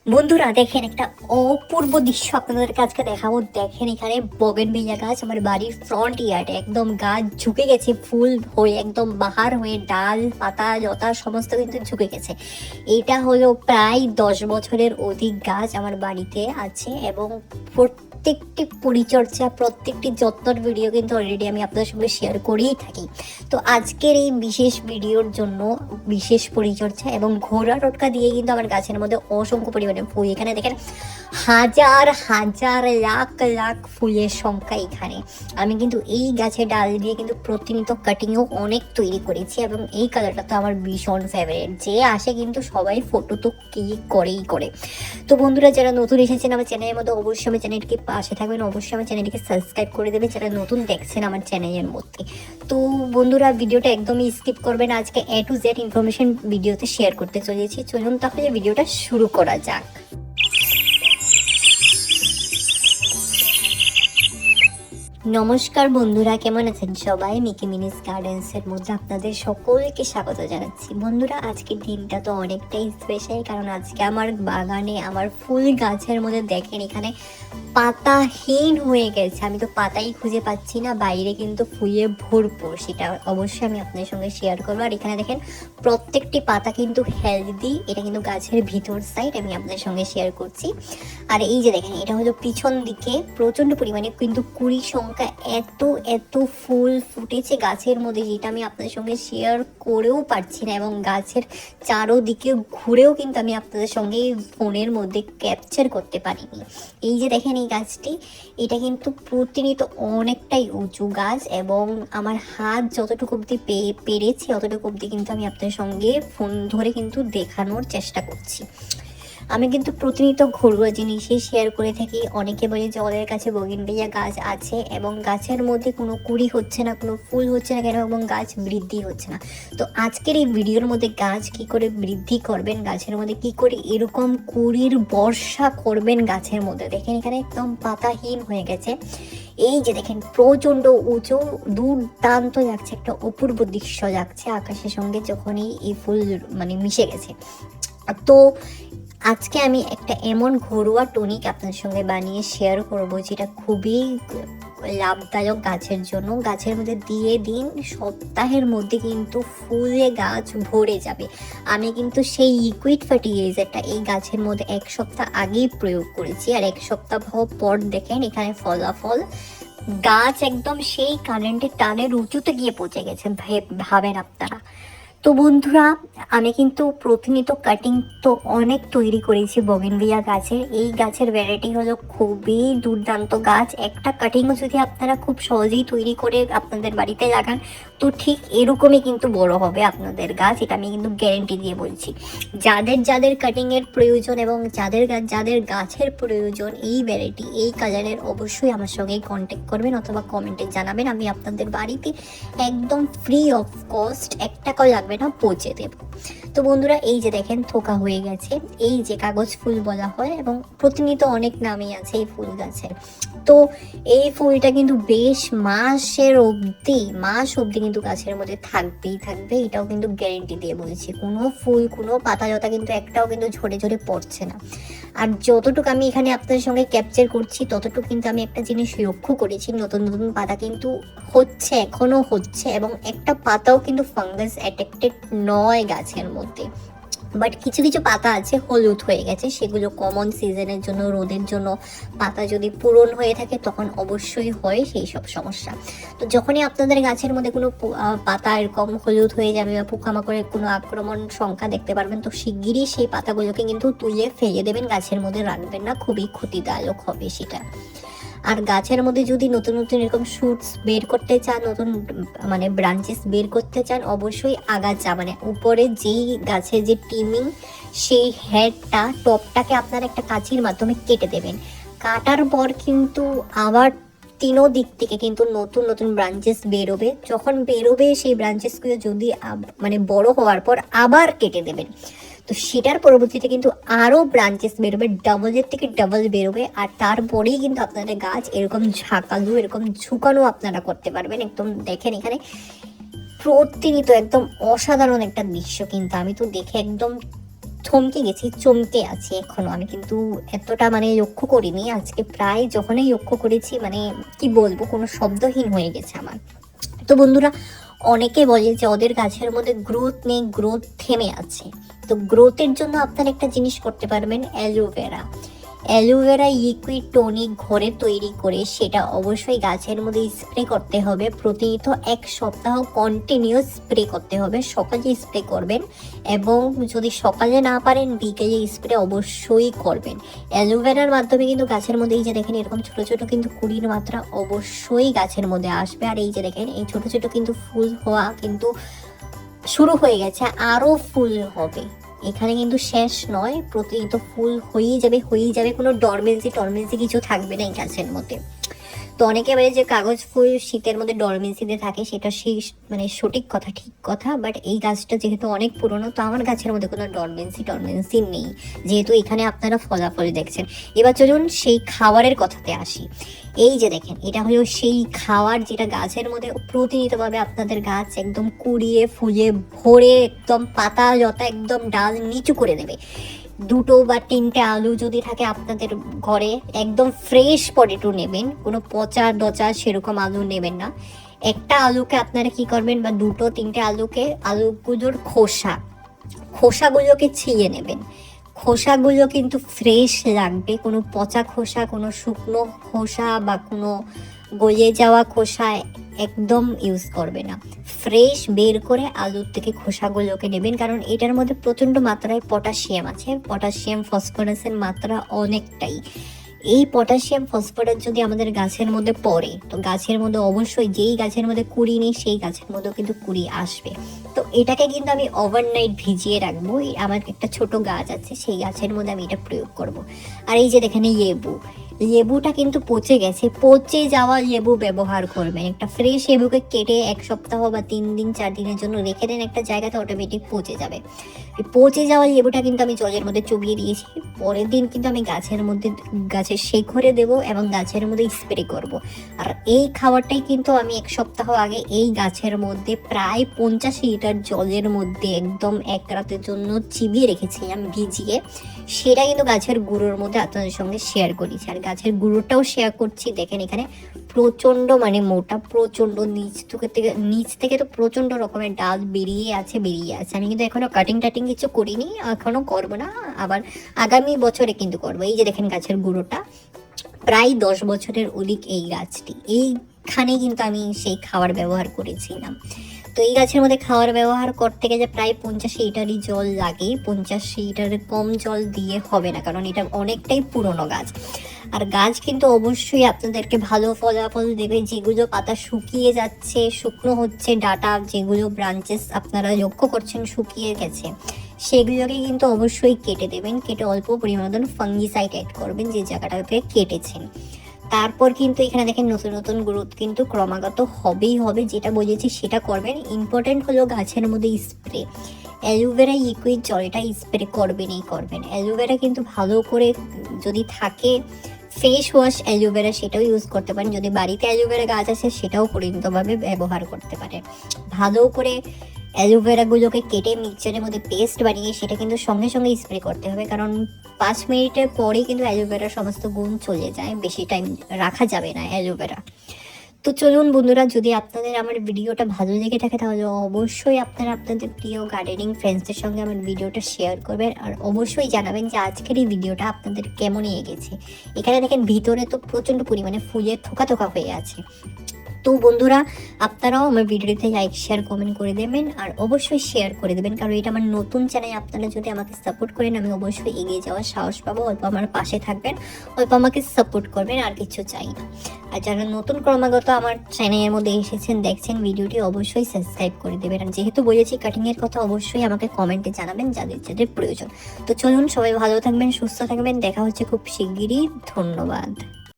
বন্ধুরা দেখেন একটা অপূর্ব দৃশ্য আপনাদেরকে আজকে দেখাবো। দেখেন এখানে বগেনভিলিয়া গাছ আমার বাড়ির ফ্রন্ট ইয়ার্ডে একদম গাছ ঝুঁকে গেছে, ফুল হয়ে একদম বাহার হয়ে ডাল পাতা লতা সমস্ত কিন্তু ঝুঁকে গেছে। এটা হলো প্রায় 10 বছরের অধিক গাছ আমার বাড়িতে আছে এবং প্রত্যেকটি পরিচর্যা প্রত্যেকটি যত্নর ভিডিও কিন্তু অলরেডি আমি আপনাদের সঙ্গে শেয়ার করেই থাকি। তো আজকের এই বিশেষ ভিডিওর জন্য বিশেষ পরিচর্যা এবং ঘোড়া টোটকা দিয়ে কিন্তু আমার গাছের মধ্যে অসংখ্য পরিমাণে ফুল। এখানে দেখেন হাজার হাজার লাখ লাখ ফুলের সংখ্যা এখানে। আমি কিন্তু এই গাছের ডাল দিয়ে কিন্তু প্রতিনিয়ত কাটিংও অনেক তৈরি করেছি এবং এই কালারটা তো আমার ভীষণ ফেভারিট। যে আসে কিন্তু সবাই ফটো তো ক্লিক করেই করে। তো বন্ধুরা যারা নতুন এসেছেন আমার চ্যানেলের মধ্যে অবশ্যই আমার চ্যানেলটিকে পাশে থাকবেন, অবশ্যই আমার চ্যানেলটিকে সাবস্ক্রাইব করে দেবেন যারা নতুন দেখছেন আমার চ্যানেলের মধ্যে। তো বন্ধুরা ভিডিওটা একদমই স্কিপ করবেন, আজকে A to Z ইনফরমেশন ভিডিওতে শেয়ার করতে চলেছি। চলুন তাহলে ভিডিওটা শুরু করা যাক। নমস্কার বন্ধুরা, কেমন আছেন সবাই? মিকি মিনিস গার্ডেন্সের মধ্যে আপনাদের সকলকে স্বাগত জানাচ্ছি। বন্ধুরা আজকের দিনটা তো অনেকটাই স্পেশাল, কারণ আজকে আমার বাগানে আমার ফুল গাছের মধ্যে দেখেন এখানে পাতাহীন হয়ে গেছে। আমি তো পাতাই খুঁজে পাচ্ছি না, বাইরে কিন্তু ফুলে ভরপুর, সেটা অবশ্যই আমি আপনাদের সঙ্গে শেয়ার করবো। আর এখানে দেখেন প্রত্যেকটি পাতা কিন্তু হেলদি, এটা কিন্তু গাছের ভিতর সাইড আমি আপনাদের সঙ্গে শেয়ার করছি। আর এই যে দেখেন এটা হলো পিছন দিকে প্রচণ্ড পরিমাণে কিন্তু কুড়ি সংখ্যা এত এত ফুল ফুটেছে গাছের মধ্যে, যেটা আমি আপনাদের সঙ্গে শেয়ার করেও পারছি না এবং গাছের চারোদিকে ঘুরেও কিন্তু আমি আপনাদের সঙ্গে ফোনের মধ্যে ক্যাপচার করতে পারিনি। এই যে দেখেন এই গাছটি, এটা কিন্তু প্রতিনিয়ত অনেকটাই উঁচু গাছ এবং আমার হাত যতটুকু অবধি পেরেছি অতটুকু অবধি কিন্তু আমি আপনাদের সঙ্গে ফোন ধরে কিন্তু দেখানোর চেষ্টা করছি। আমি কিন্তু প্রতিনিয়ত ঘরোয়া জিনিসই শেয়ার করে থাকি। অনেকে বলে যে ওদের কাছে বোগেনভিলিয়া গাছ আছে এবং গাছের মধ্যে কোনো কুড়ি হচ্ছে না, কোনো ফুল হচ্ছে না কেন এবং গাছ বৃদ্ধি হচ্ছে না। তো আজকের এই ভিডিওর মধ্যে গাছ কি করে বৃদ্ধি করবেন, গাছের মধ্যে কি করে এরকম কুড়ির বর্ষা করবেন গাছের মধ্যে। দেখেন এখানে একদম পাতাহীন হয়ে গেছে। এই যে দেখেন প্রচণ্ড উঁচু দুর্দান্ত লাগছে, একটা অপূর্ব দৃশ্য লাগছে আকাশের সঙ্গে যখনই এই ফুল মিশে গেছে। তো আজকে আমি একটা এমন ঘরোয়া টনিক আপনার সঙ্গে বানিয়ে শেয়ার করব যেটা খুবই লাভদায়ক গাছের জন্য। গাছের মধ্যে দিয়ে দিন, সপ্তাহের মধ্যে কিন্তু ফুলে গাছ ভরে যাবে। আমি কিন্তু সেই লিকুইড ফার্টিলাইজারটা এই গাছের মধ্যে 1 সপ্তাহ আগেই প্রয়োগ করেছি আর 1 সপ্তাহ পর দেখেন এখানে ফলাফল। গাছ একদম সেই কারেন্টের টানের উঁচুতে গিয়ে পৌঁছে গেছে, ভাবেন আপনারা। তো বন্ধুরা আমি কিন্তু প্রতিনিয়ত কাটিং তো অনেক তৈরি করেছি বোগেনভিলিয়া গাছের। এই গাছের ভ্যারাইটি হলো খুবই দুর্দান্ত গাছ। একটা কাটিংও যদি আপনারা খুব সহজেই তৈরি করে আপনাদের বাড়িতে লাগান তো ঠিক এরকমই কিন্তু বড় হবে আপনাদের গাছ, এটা আমি কিন্তু গ্যারেন্টি দিয়ে বলছি। যাদের যাদের কাটিংয়ের প্রয়োজন এবং যাদের যাদের গাছের প্রয়োজন এই ভ্যারাইটি এই কালারের, অবশ্যই আমার সঙ্গে কন্ট্যাক্ট করবেন অথবা কমেন্টে জানাবেন। আমি আপনাদের বাড়িতে একদম ফ্রি অফ কস্ট 1 টাকাও লাগবে না পৌঁছে দেব। তো বন্ধুরা এই যে দেখেন থোকা হয়ে গেছে, এই যে কাগজ ফুল বলা হয় এবং প্রতিনিয়ত অনেক নামই আছে এই ফুল গাছের। তো এই ফুলটা কিন্তু বেশ মাস অবধি কিন্তু গাছের মধ্যে থাকবেই থাকবে, এটাও কিন্তু গ্যারেন্টি দিয়ে বলছি। কোনো ফুল কোনো পাতা লতা কিন্তু একটাও কিন্তু ঝরে ঝরে পড়ছে না। আর যতটুকু আমি এখানে আপনাদের সঙ্গে ক্যাপচার করছি ততটুকু কিন্তু আমি একটা জিনিস লক্ষ্য করেছি, নতুন নতুন পাতা কিন্তু হচ্ছে, এখনো হচ্ছে এবং একটা পাতাও কিন্তু ফাঙ্গাস অ্যাট্রাক্টেড নয় গাছের মধ্যে। বাট কিছু কিছু পাতা আছে হলুদ হয়ে গেছে, সেগুলো কমন সিজনের জন্য, রোদের জন্য পাতা যদি পূরণ হয়ে থাকে তখন অবশ্যই হয় সেই সব সমস্যা। তো যখনই আপনাদের গাছের মধ্যে কোনো পাতা এরকম হলুদ হয়ে যাবে বা পোকামাকড়ের কোনো আক্রমণ সংখ্যা দেখতে পারবেন তো শিগগিরই সেই পাতাগুলোকে কিন্তু তুলে ফেলে দেবেন, গাছের মধ্যে রাখবেন না, খুবই ক্ষতিদায়ক হবে সেটা। আর গাছের মধ্যে যদি নতুন নতুন এরকম শুটস বের করতে চান, নতুন ব্রাঞ্চেস বের করতে চান, অবশ্যই আগাছা উপরে যেই গাছের যে টিমিং সেই হেডটা টপটাকে আপনারা একটা কাঁচির মাধ্যমে কেটে দেবেন। কাটার পর কিন্তু আবার তিনও দিক থেকে কিন্তু নতুন নতুন ব্রাঞ্চেস বেরোবে। যখন বেরোবে সেই ব্রাঞ্চেসগুলো যদি বড় হওয়ার পর আবার কেটে দেবেন, তো সেটার পরবর্তীতে কিন্তু আরও ব্রাঞ্চেস বেরোবে, ডাবলের থেকে ডাবল বেরোবে। আর তারপরেই কিন্তু আপনাদের গাছ এরকম ঝাঁকালু এরকম ঝুঁকানো আপনারা করতে পারবেন। একদম দেখেন এখানে প্রতিনিয়ত একদম অসাধারণ একটা দৃশ্য, কিন্তু আমি তো দেখে একদম থমকে গেছি, চমকে আছি এখনো। আমি কিন্তু এতটা মানে লক্ষ্য করিনি, আজকে প্রায় যখনই লক্ষ্য করেছি মানে কি বলবো, কোনো শব্দহীন হয়ে গেছে আমার। তো বন্ধুরা, অনেকে বলে যে ওদের গাছের মধ্যে গ্রোথ নেই, গ্রোথ থেমে আছে। তো গ্রোথের জন্য আপনারা একটা জিনিস করতে পারবেন, অ্যালোভেরা। অ্যালোভেরা লিকুইড টনিক ঘরে তৈরি করে সেটা অবশ্যই গাছের মধ্যে স্প্রে করতে হবে প্রতিনিয়ত, 1 সপ্তাহ কন্টিনিউয়াস স্প্রে করতে হবে। সকালে স্প্রে করবেন এবং যদি সকালে না পারেন বিকেলে স্প্রে অবশ্যই করবেন। অ্যালোভেরার মাধ্যমে কিন্তু গাছের মধ্যে এই যে দেখেন এরকম ছোট ছোট কিন্তু কুড়ির মাত্রা অবশ্যই গাছের মধ্যে আসবে। আর এই যে দেখেন এই ছোট ছোট কিন্তু ফুল হওয়া কিন্তু শুরু হয়ে গেছে, আরও ফুল হবে। এখানে কিন্তু শেষ নয়, প্রতিনিয়ত ফুল হয়েই যাবে, কোনো ডরমেন্সি কিছু থাকবে না এই গাছের মধ্যে। তো অনেকে বলে যে কাগজ ফুল শীতের মধ্যে ডরমেন্সিতে থাকে, সেটা সেই মানে সঠিক কথা, ঠিক কথা। বাট এই গাছটা যেহেতু অনেক পুরনো, তো আমার গাছের মধ্যে কোনো ডরমেন্সি নেই, যেহেতু এখানে আপনারা ফলাফল দেখছেন। এবার চলুন সেই খাবারের কথাতে আসি। এই যে দেখেন এটা হলো সেই খাবার যেটা গাছের মধ্যে প্রতিনিয়তভাবে আপনাদের গাছ একদম কুড়িয়ে ফুলে ভরে একদম পাতা লতা একদম ডাল নিচু করে দেবে। 2 বা 3টে আলু যদি থাকে আপনাদের ঘরে, একদম ফ্রেশ পটেটো নেবেন, কোনো পচা দচা সেরকম আলু নেবেন না। একটা আলুকে আপনারা কি করবেন, বা 2-3টে আলুকে, আলুগুলোর খোসাগুলোকে ছিঁড়ে নেবেন। খোসাগুলো কিন্তু ফ্রেশ লাগবে, কোনো পচা খোসা, কোনো শুকনো খোসা বা কোনো গলে যাওয়া খোসা একদম ইউজ করবে না। ফ্রেশ বের করে আলুর থেকে খোসাগুলোকে নেবেন, কারণ এটার মধ্যে প্রচণ্ড মাত্রায় পটাশিয়াম আছে। পটাশিয়াম ফসফরাসের মাত্রা অনেকটাই। এই পটাশিয়াম ফসফরাস যদি আমাদের গাছের মধ্যে পড়ে, তো গাছের মধ্যে অবশ্যই, যেই গাছের মধ্যে কুড়ি নেই সেই গাছের মধ্যেও কিন্তু কুড়ি আসবে। তো এটাকে কিন্তু আমি ওভারনাইট ভিজিয়ে রাখবো। আমার একটা ছোট গাছ আছে, সেই গাছের মধ্যে আমি এটা প্রয়োগ করব। আর এই যে দেখেন লেবুটা কিন্তু পচে গেছে, পচে যাওয়া লেবু ব্যবহার করবেন। একটা ফ্রেশ লেবুকে কেটে 1 সপ্তাহ বা 3 দিন 4 দিনের জন্য রেখে দেন একটা জায়গাতে, অটোমেটিক পচে যাবে। পচে যাওয়া লেবুটা কিন্তু আমি জলের মধ্যে চুবিয়ে দিয়েছি। পরের দিন কিন্তু আমি গাছের শেকড়ে দেবো এবং গাছের মধ্যে স্প্রে করব। আর এই খাবারটাই কিন্তু আমি 1 সপ্তাহ আগে এই গাছের মধ্যে প্রায় 50 লিটার জলের মধ্যে একদম 1 রাতের জন্য চিবিয়ে রেখেছিলাম ভিজিয়ে। সেটা কিন্তু গাছের গুঁড়োর মধ্যে আপনাদের সঙ্গে শেয়ার করেছি। আর গাছের গুঁড়োটাও শেয়ার করছি, দেখেন এখানে প্রচণ্ড মানে মোটা, প্রচণ্ড নিচ থেকে তো প্রচণ্ড রকমের ডাল বেরিয়ে আছে। আমি কিন্তু এখনো কাটিং কিছু করিনি, এখনো করবো না, আবার আগামী বছরে কিন্তু করবো। এই যে দেখেন গাছের গুঁড়োটা প্রায় 10 বছরের অধিক এই গাছটি, এইখানে কিন্তু আমি সেই খাবার ব্যবহার করেছিলাম। তো এই গাছের মধ্যে খাবার ব্যবহার করতে গেলে প্রায় 50 লিটারই জল লাগে। 50 লিটারের কম জল দিয়ে হবে না, কারণ এটা অনেকটাই পুরনো গাছ। আর গাছ কিন্তু অবশ্যই আপনাদেরকে ভালো ফলাফল দেবে। যেগুলো পাতা শুকিয়ে যাচ্ছে, শুকনো হচ্ছে, ডাটা যেগুলো ব্রাঞ্চেস আপনারা লক্ষ্য করছেন শুকিয়ে গেছে, সেগুলোকে কিন্তু অবশ্যই কেটে দেবেন। কেটে অল্প পরিমাণ ফাঙ্গিসাইড অ্যাড করবেন যে জায়গাটাকে কেটেছেন। তারপর কিন্তু এখানে দেখেন নতুন গ্রোথ কিন্তু ক্রমাগত হবে। যেটা বলেছি সেটা করবেন। ইম্পর্টেন্ট হলো গাছের মধ্যে স্প্রে। অ্যালোভেরা লিকুইড জলটা স্প্রে করবেন। অ্যালোভেরা কিন্তু ভালো করে যদি থাকে ফেস ওয়াশ অ্যালোভেরা, সেটাও ইউজ করতে পারেন। যদি বাড়িতে অ্যালোভেরা গাছ আছে সেটাও পরিণতভাবে ব্যবহার করতে পারেন। ভালো করে অ্যালোভেরাগুলোকে কেটে মিক্সচারের মধ্যে পেস্ট বানিয়ে সেটা কিন্তু সঙ্গে স্প্রে করতে হবে, কারণ 5 মিনিটের পরেই কিন্তু অ্যালোভেরার সমস্ত গুণ চলে যায়, বেশি টাইম রাখা যাবে না অ্যালোভেরা। তো চলুন বন্ধুরা, যদি আপনাদের আমার ভিডিওটা ভালো লেগে থাকে তাহলে অবশ্যই আপনারা আপনাদের প্রিয় গার্ডেনিং ফ্রেন্ডসদের সঙ্গে আমার ভিডিওটা শেয়ার করবেন। আর অবশ্যই জানাবেন যে আজকের এই ভিডিওটা আপনাদের কেমন লেগেছে। এখানে দেখেন ভিতরে তো প্রচণ্ড পরিমাণে ফুলের থোকা হয়ে আছে। তো বন্ধুরা, আপনারাও আমার ভিডিওতে লাইক শেয়ার কমেন্ট করে দেবেন, আর অবশ্যই শেয়ার করে দেবেন, কারণ এটা আমার নতুন চ্যানেল। আপনারা যদি আমাকে সাপোর্ট করেন আমি অবশ্যই এগিয়ে যাওয়ার সাহস পাবো। অল্প আমার পাশে থাকবেন, অল্প আমাকে সাপোর্ট করবেন, আর কিছু চাই না। আর যারা নতুন ক্রমাগত আমার চ্যানেলের মধ্যে এসেছেন, দেখছেন ভিডিওটি, অবশ্যই সাবস্ক্রাইব করে দেবেন। আর যেহেতু বলেছি কাটিংয়ের কথা, অবশ্যই আমাকে কমেন্টে জানাবেন যাদের প্রয়োজন। তো চলুন, সবাই ভালো থাকবেন, সুস্থ থাকবেন, দেখা হচ্ছে খুব শিগগিরই। ধন্যবাদ।